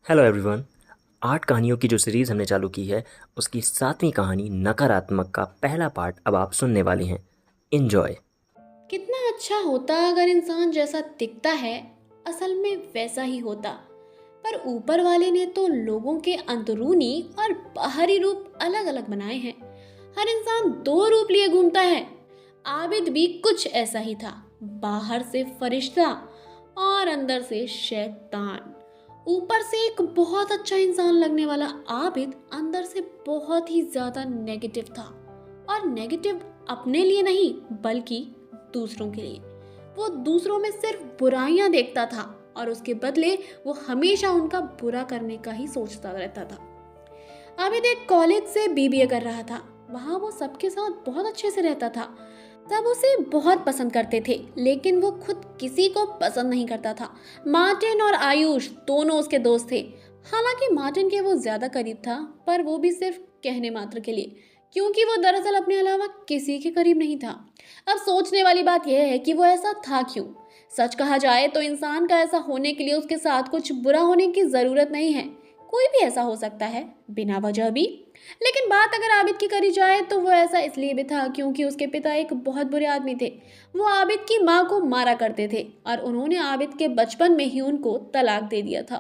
Hello everyone. 8 कहानियों की जो सीरीज़ हमने चालू की है उसकी 7वीं कहानी नकारात्मक का पहला पार्ट अब आप सुनने वाले हैं। इन्जॉय। कितना अच्छा होता अगर इंसान जैसा दिखता है असल में वैसा ही होता। पर ऊपर वाले ने तो लोगों के अंदरूनी और बाहरी रूप अलग अलग बनाए हैं। हर इंसान दो रूप लिए घूमता है। आबिद भी कुछ ऐसा ही था। बाहर से फरिश्ता और अंदर से शैतान। ऊपर से एक बहुत अच्छा इंसान लगने वाला आबिद अंदर से बहुत ही ज्यादा नेगेटिव था। और नेगेटिव अपने लिए नहीं बल्कि दूसरों के लिए। वो दूसरों में सिर्फ बुराइयां देखता था और उसके बदले वो हमेशा उनका बुरा करने का ही सोचता रहता था। आबिद एक कॉलेज से बीबीए कर रहा था। वहाँ वो सबके साथ बहुत अच्छे से रहता था। सब उसे बहुत पसंद करते थे लेकिन वो खुद किसी को पसंद नहीं करता था। मार्टिन और आयुष दोनों उसके दोस्त थे। हालांकि मार्टिन के वो ज्यादा करीब था पर वो भी सिर्फ कहने मात्र के लिए, क्योंकि वो दरअसल अपने अलावा किसी के करीब नहीं था। अब सोचने वाली बात यह है कि वो ऐसा था क्यों। सच कहा जाए तो इंसान का ऐसा होने के लिए उसके साथ कुछ बुरा होने की जरूरत नहीं है। कोई भी ऐसा हो सकता है बिना वजह भी। लेकिन बात अगर आबिद की करी जाए तो वो ऐसा इसलिए भी था क्योंकि उसके पिता एक बहुत बुरे आदमी थे। वो आबिद की माँ को मारा करते थे और उन्होंने आबिद के बचपन में ही उनको तलाक दे दिया था।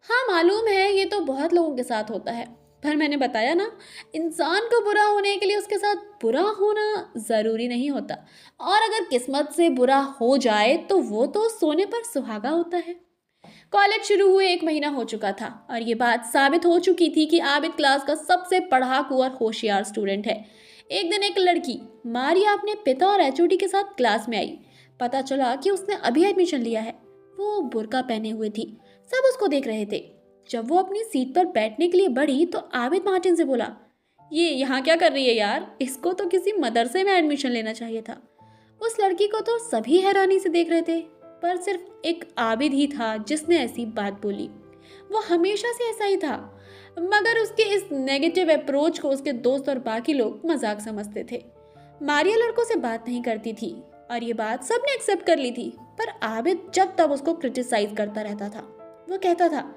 हाँ मालूम है ये तो बहुत लोगों के साथ होता है। पर मैंने बताया ना, इंसान को बुरा होने के लिए उसके साथ बुरा होना ज़रूरी नहीं होता। और अगर किस्मत से बुरा हो जाए तो वो तो सोने पर सुहागा होता है। कॉलेज शुरू हुए 1 महीना हो चुका था और ये बात साबित हो चुकी थी कि आबिद क्लास का सबसे पढ़ाकू और होशियार स्टूडेंट है। एक दिन एक लड़की मारिया अपने पिता और एचओडी के साथ क्लास में आई। पता चला कि उसने अभी एडमिशन लिया है। वो बुर्का पहने हुए थी। सब उसको देख रहे थे। जब वो अपनी सीट पर बैठने के लिए बढ़ी तो आबिद मार्टिन से बोला, ये यहाँ क्या कर रही है यार, इसको तो किसी मदरसे में एडमिशन लेना चाहिए था। उस लड़की को तो सभी हैरानी से देख रहे थे पर सिर्फ एक आबिद ही था जिसने ऐसी बात बोली। वो हमेशा से ऐसा ही था मगर उसके इस नेगेटिव अप्रोच को उसके दोस्त और बाकी लोग मजाक समझते थे। मारिया लड़कों से बात नहीं करती थी और ये बात सबने एक्सेप्ट कर ली थी। पर आबिद जब तब उसको क्रिटिसाइज करता रहता था। वो कहता था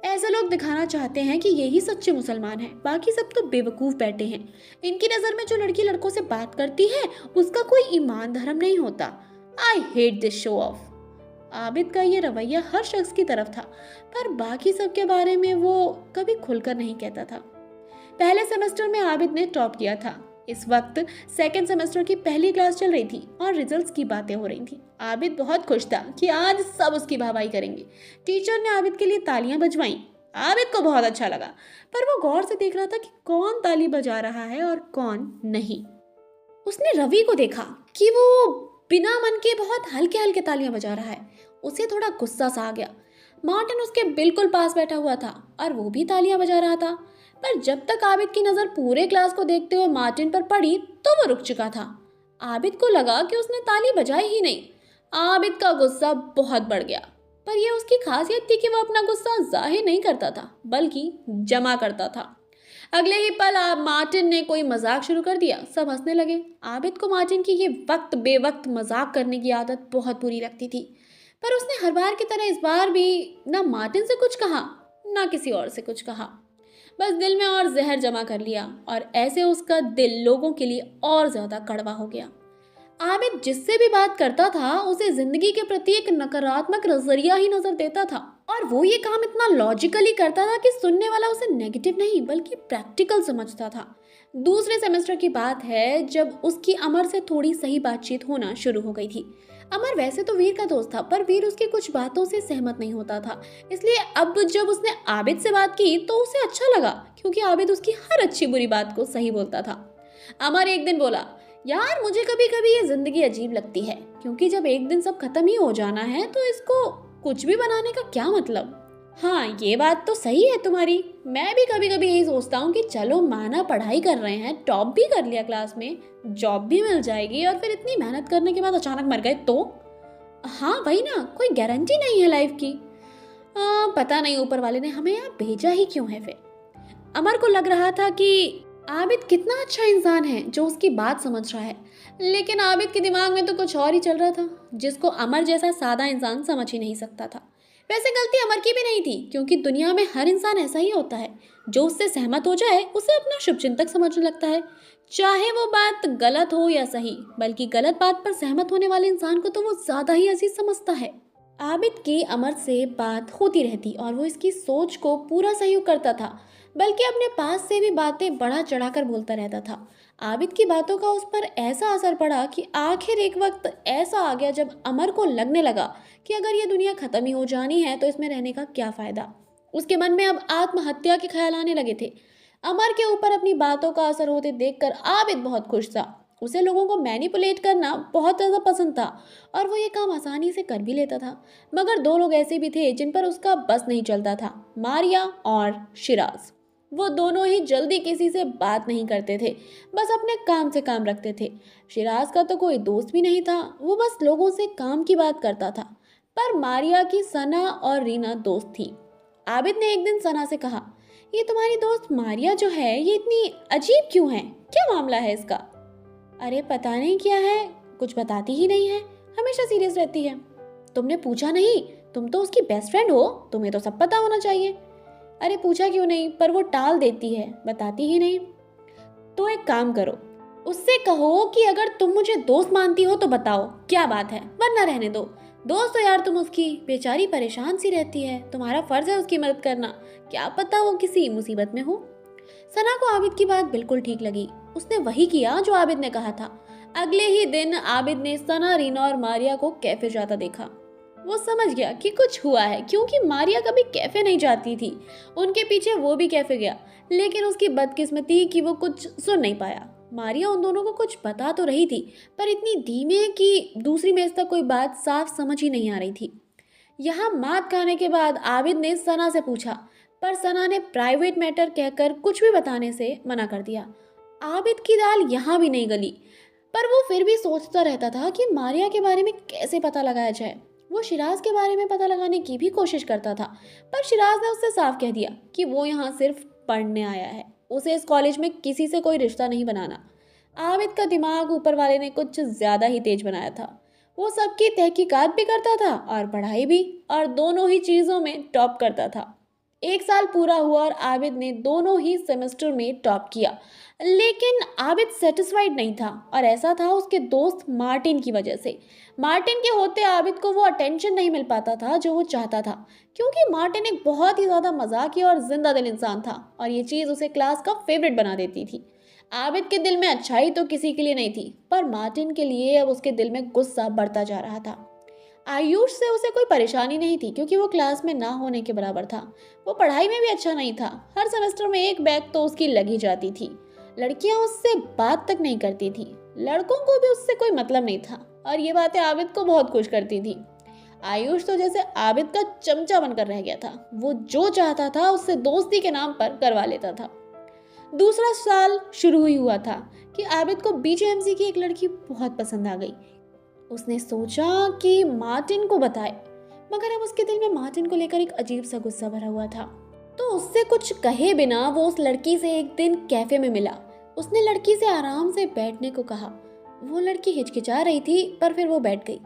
ऐसे लोग दिखाना चाहते हैं कि यही सच्चे मुसलमान हैं, बाकी सब तो बेवकूफ बैठे हैं। इनकी नज़र में जो लड़की लड़कों से बात करती है उसका कोई ईमान धर्म नहीं होता। I hate this show off. Abid का ये रवैया हर शख्स की तरफ था पर बाकी सब के बारे में वो कभी खुलकर नहीं कहता था। पहले सेमेस्टर में आबिद ने टॉप किया था। इस वक्त सेकेंड सेमेस्टर की पहली क्लास चल रही थी और रिजल्ट्स की बातें हो रही थी। आबिद बहुत खुश था कि आज सब उसकी वाहवाही करेंगे। टीचर ने आबिद के लिए तालियां बजवाईं। आबिद को बहुत अच्छा लगा पर वो गौर से देख रहा था कि कौन ताली बजा रहा है और कौन नहीं। उसने रवि को देखा कि वो बिना मन के बहुत हल्के हल्के तालियां बजा रहा है। उसे थोड़ा गुस्सा सा आ गया। मार्टिन उसके बिल्कुल पास बैठा हुआ था और वो भी तालियां बजा रहा था। पर जब तक आबिद की नज़र पूरे क्लास को देखते हुए मार्टिन पर पड़ी तो वो रुक चुका था। आबिद को लगा कि उसने ताली बजाई ही नहीं। आबिद का गुस्सा बहुत बढ़ गया। पर यह उसकी खासियत थी कि वो अपना गुस्सा जाहिर नहीं करता था बल्कि जमा करता था। अगले ही पल मार्टिन ने कोई मजाक शुरू कर दिया। सब हंसने लगे। आबिद को मार्टिन की ये वक्त बेवक्त मजाक करने की आदत बहुत बुरी लगती थी। पर उसने हर बार की तरह इस बार भी ना मार्टिन से कुछ कहा ना किसी और से कुछ कहा। बस दिल में और जहर जमा कर लिया और ऐसे उसका दिल लोगों के लिए और ज्यादा कड़वा हो गया। आबिद जिससे भी बात करता था उसे जिंदगी के प्रति एक नकारात्मक नजरिया ही नजर देता था। और वो ये काम इतना लॉजिकली करता था कि सुनने वाला उसे नेगेटिव नहीं बल्कि प्रैक्टिकल समझता था। दूसरे सेमेस्टर की बात है जब उसकी अमर से थोड़ी सही बातचीत होना शुरू हो गई थी। अमर वैसे तो वीर का दोस्त था पर वीर उसकी कुछ बातों से सहमत नहीं होता था। इसलिए अब जब उसने आबिद से बात की तो उसे अच्छा लगा क्योंकि आबिद उसकी हर अच्छी बुरी बात को सही बोलता था। अमर एक दिन बोला, यार मुझे कभी कभी ये जिंदगी अजीब लगती है क्योंकि जब एक दिन सब खत्म ही हो जाना है तो इसको कुछ भी बनाने का क्या मतलब। हाँ ये बात तो सही है तुम्हारी। मैं भी कभी कभी यही सोचता हूँ कि चलो माना पढ़ाई कर रहे हैं, टॉप भी कर लिया क्लास में, जॉब भी मिल जाएगी और फिर इतनी मेहनत करने के बाद अचानक मर गए तो। हाँ वही ना, कोई गारंटी नहीं है लाइफ की। पता नहीं ऊपर वाले ने हमें यहाँ भेजा ही क्यों है फिर। अमर को लग रहा था कि आबिद कितना अच्छा इंसान है जो उसकी बात समझ रहा है। लेकिन आबिद के दिमाग में तो कुछ और ही चल रहा था जिसको अमर जैसा सादा इंसान समझ ही नहीं सकता था। वैसे गलती अमर की भी नहीं थी, क्योंकि दुनिया में हर इंसान ऐसा ही होता है। जो उससे सहमत हो जाए उसे अपना शुभचिंतक समझने लगता है, चाहे वो बात गलत हो या सही। बल्कि गलत बात पर सहमत होने वाले इंसान को तो वो ज्यादा ही अजीज समझता है। आबिद की अमर से बात होती रहती और वो इसकी सोच को पूरा सहयोग करता था, बल्कि अपने पास से भी बातें बढ़ा चढ़ाकर बोलता रहता था। आबिद की बातों का उस पर ऐसा असर पड़ा कि आखिर एक वक्त ऐसा आ गया जब अमर को लगने लगा कि अगर ये दुनिया खत्म ही हो जानी है तो इसमें रहने का क्या फायदा। उसके मन में अब आत्महत्या के ख्याल आने लगे थे। अमर के ऊपर अपनी बातों का असर होते देखकर आबिद बहुत खुश था। उसे लोगों को मैनिपुलेट करना बहुत ज़्यादा पसंद था और वो ये काम आसानी से कर भी लेता था। मगर दो लोग ऐसे भी थे जिन पर उसका बस नहीं चलता था, मारिया और शिराज। वो दोनों ही जल्दी किसी से बात नहीं करते थे, बस अपने काम से काम रखते थे। शिराज का तो कोई दोस्त भी नहीं था, वो बस लोगों से काम की बात करता था। पर मारिया की सना और रीना दोस्त थी। आबिद ने एक दिन सना से कहा, ये तुम्हारी दोस्त मारिया जो है ये इतनी अजीब क्यों है, क्या मामला है इसका? अरे पता नहीं क्या है, कुछ बताती ही नहीं है, हमेशा सीरियस रहती है। तुमने पूछा नहीं? तुम तो उसकी बेस्ट फ्रेंड हो, तुम्हें तो सब पता होना चाहिए। अरे पूछा क्यों नहीं, पर वो टाल देती है, बताती ही नहीं। तो एक काम करो, उससे कहो कि अगर तुम मुझे दोस्त मानती हो तो बताओ क्या बात है, वरना रहने दो। दोस्त तो यार तुम उसकी, बेचारी परेशान सी रहती है, तुम्हारा फर्ज है उसकी मदद करना, क्या पता वो किसी मुसीबत में हो। सना को आबिद की बात बिल्कुल ठीक लगी। उसने वही किया जो आबिद ने कहा था। अगले ही दिन आबिद ने सना, रीना और मारिया को कैफे जाता देखा। वो समझ गया कि कुछ हुआ है, क्योंकि मारिया कभी कैफे नहीं जाती थी। उनके पीछे वो भी कैफे गया, लेकिन उसकी बदकिस्मती कि वो कुछ सुन नहीं पाया। मारिया उन दोनों को कुछ बता तो रही थी, पर इतनी धीमे कि दूसरी मेज तक कोई बात साफ समझ ही नहीं आ रही थी। यहाँ मात खाने के बाद आबिद ने सना से पूछा, पर सना ने प्राइवेट मैटर कहकर कुछ भी बताने से मना कर दिया। आबिद की दाल यहाँ भी नहीं गली, पर वो फिर भी सोचता रहता था कि मारिया के बारे में कैसे पता लगाया जाए। वो शिराज के बारे में पता लगाने की भी कोशिश करता था, पर शिराज ने उससे साफ कह दिया कि वो यहाँ सिर्फ पढ़ने आया है, उसे इस कॉलेज में किसी से कोई रिश्ता नहीं बनाना। आबिद का दिमाग ऊपर वाले ने कुछ ज़्यादा ही तेज बनाया था। वो सबकी तहकीकात भी करता था और पढ़ाई भी, और दोनों ही चीज़ों में टॉप करता था। एक साल पूरा हुआ और आबिद ने दोनों ही सेमेस्टर में टॉप किया, लेकिन आबिद सेटिस्फाइड नहीं था, और ऐसा था उसके दोस्त मार्टिन की वजह से। मार्टिन के होते आबिद को वो अटेंशन नहीं मिल पाता था जो वो चाहता था, क्योंकि मार्टिन एक बहुत ही ज़्यादा मजाकिया और जिंदा दिल इंसान था, और ये चीज़ उसे क्लास का फेवरेट बना देती थी। आबिद के दिल में अच्छाई तो किसी के लिए नहीं थी, पर मार्टिन के लिए अब उसके दिल में गुस्सा बढ़ता जा रहा था। आयुष से उसे कोई परेशानी नहीं थी, क्योंकि वो क्लास में ना होने के बराबर था। वो पढ़ाई में भी अच्छा नहीं था, हर सेमेस्टर में एक बैग तो उसकी लगी जाती थी। लड़कियां उससे बात तक नहीं करती थी, लड़कों को भी उससे कोई मतलब नहीं था, और ये बातें आबिद को बहुत खुश करती थी। आयुष तो जैसे आबिद का चमचा बनकर रह गया था, वो जो चाहता था उससे दोस्ती के नाम पर करवा लेता था। दूसरा साल शुरू ही हुआ था कि आबिद को बीजेएमसी की एक लड़की बहुत पसंद आ गई। उसने सोचा कि मार्टिन को बताए, मगर अब उसके दिल में मार्टिन को लेकर एक अजीब सा गुस्सा भरा हुआ था। तो उससे कुछ कहे बिना वो उस लड़की से एक दिन कैफे में मिला। उसने लड़की से आराम से बैठने को कहा। वो लड़की हिचकिचा रही थी, पर फिर वो बैठ गई।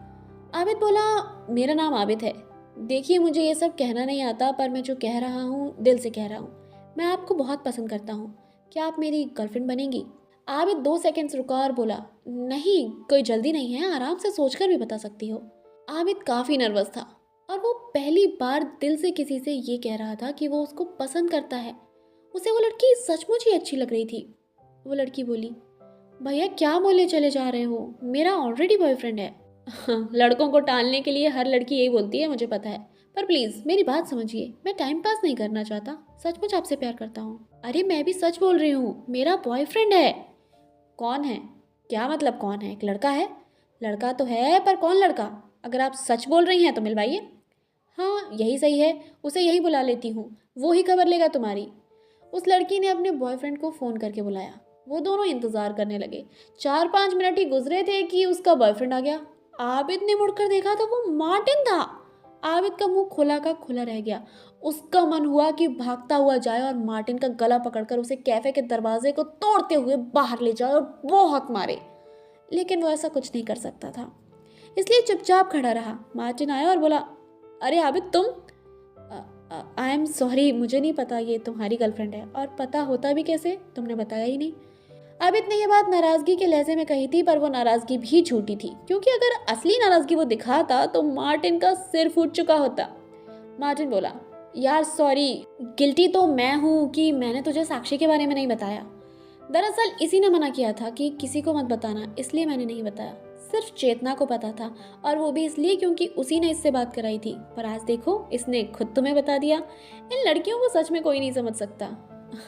आबिद बोला, मेरा नाम आबिद है। देखिए, मुझे ये सब कहना नहीं आता, पर मैं जो कह रहा हूँ दिल से कह रहा हूँ। मैं आपको बहुत पसंद करता हूँ, क्या आप मेरी गर्लफ्रेंड बनेंगी? आबिद 2 सेकंड्स रुका और बोला, नहीं, कोई जल्दी नहीं है, आराम से सोचकर भी बता सकती हो। आबिद काफ़ी नर्वस था, और वो पहली बार दिल से किसी से ये कह रहा था कि वो उसको पसंद करता है। उसे वो लड़की सचमुच ही अच्छी लग रही थी। वो लड़की बोली, भैया क्या बोले चले जा रहे हो, मेरा ऑलरेडी बॉयफ्रेंड है। लड़कों को टालने के लिए हर लड़की यही बोलती है, मुझे पता है, पर प्लीज़ मेरी बात समझिए, मैं टाइम पास नहीं करना चाहता, सचमुच आपसे प्यार करता हूँ। अरे मैं भी सच बोल रही हूँ, मेरा बॉयफ्रेंड है। कौन है? क्या मतलब कौन है? एक लड़का है? लड़का तो है, पर कौन लड़का? अगर आप सच बोल रही हैं तो मिलवाइए। हाँ यही सही है, उसे यही बुला लेती हूँ, वो ही खबर लेगा तुम्हारी। उस लड़की ने अपने बॉयफ्रेंड को फ़ोन करके बुलाया। वो दोनों इंतज़ार करने लगे। 4-5 मिनट ही गुजरे थे कि उसका बॉयफ्रेंड आ गया। आबिद ने मुड़कर देखा तो वो मार्टिन था। आबिद का मुंह खुला का खुला रह गया। उसका मन हुआ कि भागता हुआ जाए और मार्टिन का गला पकड़कर उसे कैफे के दरवाजे को तोड़ते हुए बाहर ले जाए और बहुत मारे, लेकिन वो ऐसा कुछ नहीं कर सकता था, इसलिए चुपचाप खड़ा रहा। मार्टिन आया और बोला, अरे आबिद तुम? आई एम सॉरी, मुझे नहीं पता ये तुम्हारी गर्लफ्रेंड है, और पता होता भी कैसे, तुमने बताया ही नहीं। आबिद ने यह बात नाराजगी के लहजे में कही थी, पर वो नाराजगी भी झूठी थी, क्योंकि अगर असली नाराजगी वो दिखाता तो मार्टिन का सिर फूट चुका होता। मार्टिन बोला, यार सॉरी, गिल्टी तो मैं हूँ कि मैंने तुझे साक्षी के बारे में नहीं बताया। दरअसल इसी ने मना किया था कि किसी को मत बताना, इसलिए मैंने नहीं बताया। सिर्फ चेतना को पता था, और वो भी इसलिए क्योंकि उसी ने इससे बात कराई थी। पर आज देखो, इसने खुद तुम्हें बता दिया। इन लड़कियों को सच में कोई नहीं समझ सकता।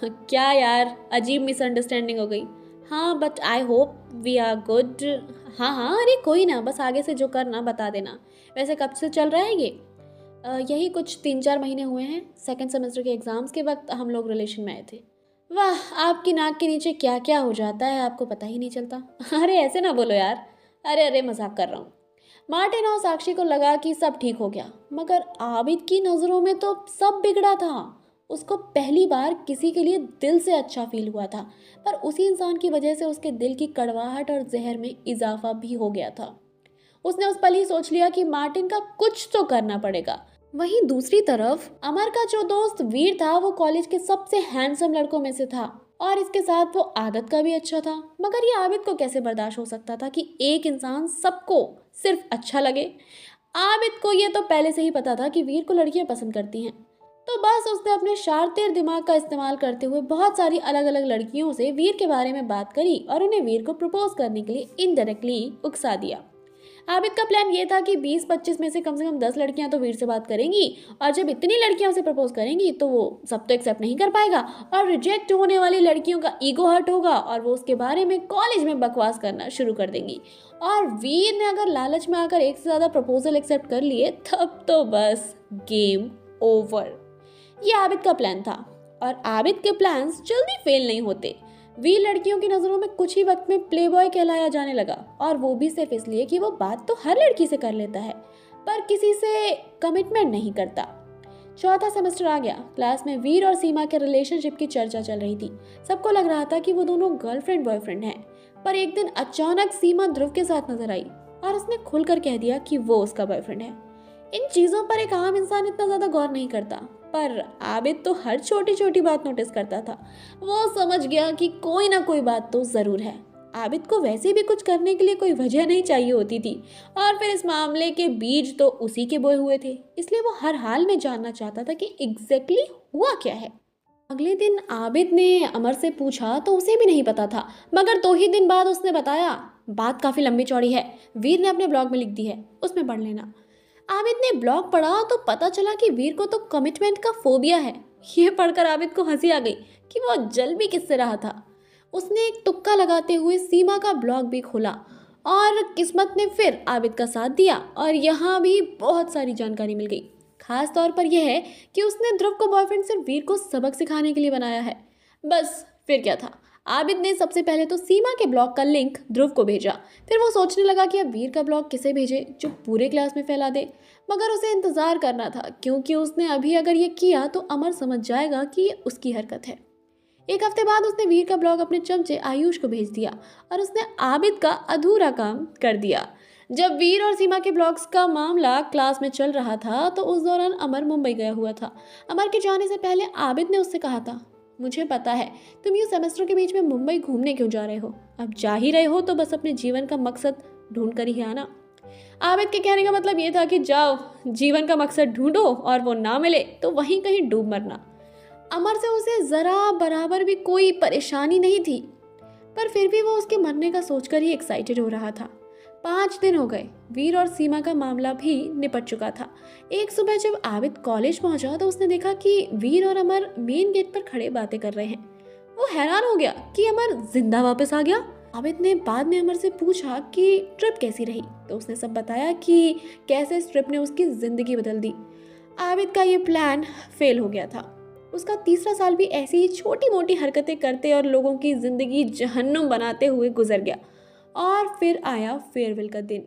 क्या यार, अजीब मिसअंडरस्टैंडिंग हो गई। हाँ, but I hope we are good. हाँ हाँ, अरे कोई ना, बस आगे से जो करना बता देना। वैसे कब से चल रहा है ये? यही कुछ 3-4 महीने हुए हैं। सेकंड सेमेस्टर के एग्ज़ाम्स के वक्त हम लोग रिलेशन में आए थे। वाह, आपकी नाक के नीचे क्या क्या हो जाता है आपको पता ही नहीं चलता। अरे ऐसे ना बोलो यार। अरे अरे, मजाक कर रहा हूँ। मार्टिन और साक्षी को लगा कि सब ठीक हो गया, मगर आबिद की नज़रों में तो सब बिगड़ा था। उसको पहली बार किसी के लिए दिल से अच्छा फील हुआ था, पर उसी इंसान की वजह से उसके दिल की कड़वाहट और जहर में इजाफा भी हो गया था। उसने उस पल ही सोच लिया कि मार्टिन का कुछ तो करना पड़ेगा। वहीं दूसरी तरफ अमर का जो दोस्त वीर था, वो कॉलेज के सबसे हैंडसम लड़कों में से था, और इसके साथ वो आदत का भी अच्छा था। मगर ये आबिद को कैसे बर्दाश्त हो सकता था कि एक इंसान सबको सिर्फ अच्छा लगे। आबिद को ये तो पहले से ही पता था कि वीर को लड़कियां पसंद करती हैं, तो बस उसने अपने शातिर दिमाग का इस्तेमाल करते हुए बहुत सारी अलग अलग लड़कियों से वीर के बारे में बात करी और उन्हें वीर को प्रपोज करने के लिए इनडायरेक्टली उकसा दिया। आबिद का प्लान ये था कि 20-25 में से कम 10 लड़कियां तो वीर से बात करेंगी, और जब इतनी लड़कियां उसे प्रपोज करेंगी तो वो सब तो एक्सेप्ट नहीं कर पाएगा, और रिजेक्ट होने वाली लड़कियों का ईगो हर्ट होगा और वो उसके बारे में कॉलेज में बकवास करना शुरू कर देंगी। और वीर ने अगर लालच में आकर एक से ज़्यादा प्रपोजल एक्सेप्ट कर लिए, तब तो बस गेम ओवर। ये आबिद का प्लान था, और आबिद के प्लान्स जल्दी फेल नहीं होते। वीर लड़कियों की नज़रों में कुछ ही वक्त में प्लेबॉय कहलाया जाने लगा, और वो भी सिर्फ इसलिए कि वो बात तो हर लड़की से कर लेता है, पर किसी से कमिटमेंट नहीं करता। चौथा सेमेस्टर आ गया। क्लास में वीर और सीमा के रिलेशनशिप की चर्चा चल रही थी। सबको लग रहा था कि वो दोनों गर्लफ्रेंड बॉयफ्रेंड हैं। पर एक दिन अचानक सीमा ध्रुव के साथ नजर आई, और उसने खुलकर कह दिया कि वो उसका बॉयफ्रेंड है। इन चीज़ों पर एक आम इंसान इतना ज़्यादा गौर नहीं करता, पर आबिद तो हर छोटी छोटी बात नोटिस करता था। वो समझ गया कि कोई ना कोई बात तो ज़रूर है। आबिद को वैसे भी कुछ करने के लिए कोई वजह नहीं चाहिए होती थी, और फिर इस मामले के बीज तो उसी के बोए हुए थे, इसलिए वो हर हाल में जानना चाहता था कि एग्जैक्टली हुआ क्या है। अगले दिन आबिद ने अमर से पूछा तो उसे भी नहीं पता था, मगर 2 ही दिन बाद उसने बताया, बात काफ़ी लंबी चौड़ी है, वीर ने अपने ब्लॉग में लिख दी है, उसमें पढ़ लेना। आबिद ने ब्लॉग पढ़ा तो पता चला कि वीर को तो कमिटमेंट का फोबिया है। ये पढ़कर आबिद को हंसी आ गई कि वो जल भी किससे रहा था। उसने एक तुक्का लगाते हुए सीमा का ब्लॉग भी खोला, और किस्मत ने फिर आबिद का साथ दिया, और यहाँ भी बहुत सारी जानकारी मिल गई। खास तौर पर यह है कि उसने ध्रुव को बॉयफ्रेंड सिर्फ वीर को सबक सिखाने के लिए बनाया है। बस फिर क्या था, आबिद ने सबसे पहले तो सीमा के ब्लॉग का लिंक ध्रुव को भेजा। फिर वो सोचने लगा कि अब वीर का ब्लॉग किसे भेजे जो पूरे क्लास में फैला दे। मगर उसे इंतज़ार करना था, क्योंकि उसने अभी अगर ये किया तो अमर समझ जाएगा कि ये उसकी हरकत है। एक हफ्ते बाद उसने वीर का ब्लॉग अपने चमचे आयुष को भेज दिया, और उसने आबिद का अधूरा काम कर दिया। जब वीर और सीमा के ब्लॉग्स का मामला क्लास में चल रहा था, तो उस दौरान अमर मुंबई गया हुआ था। अमर के जाने से पहले आबिद ने उससे कहा था, मुझे पता है तुम यूँ सेमेस्टर के बीच में मुंबई घूमने क्यों जा रहे हो, अब जा ही रहे हो तो बस अपने जीवन का मकसद ढूंढ कर ही आना। आबिद के कहने का मतलब ये था कि जाओ, जीवन का मकसद ढूंढो, और वो ना मिले तो वहीं कहीं डूब मरना। अमर से उसे ज़रा बराबर भी कोई परेशानी नहीं थी, पर फिर भी वो उसके मरने का सोचकर ही एक्साइटेड हो रहा था। 5 दिन हो गए, वीर और सीमा का मामला भी निपट चुका था। एक सुबह जब आबिद कॉलेज पहुंचा तो उसने देखा कि वीर और अमर मेन गेट पर खड़े बातें कर रहे हैं। वो हैरान हो गया कि अमर जिंदा वापस आ गया। आबिद ने बाद में अमर से पूछा कि ट्रिप कैसी रही, तो उसने सब बताया कि कैसे इस ट्रिप ने उसकी ज़िंदगी बदल दी। आबिद का ये प्लान फेल हो गया था। उसका तीसरा साल भी ऐसी ही छोटी मोटी हरकतें करते और लोगों की ज़िंदगी जहन्नुम बनाते हुए गुजर गया। और फिर आया फेयरवेल का दिन।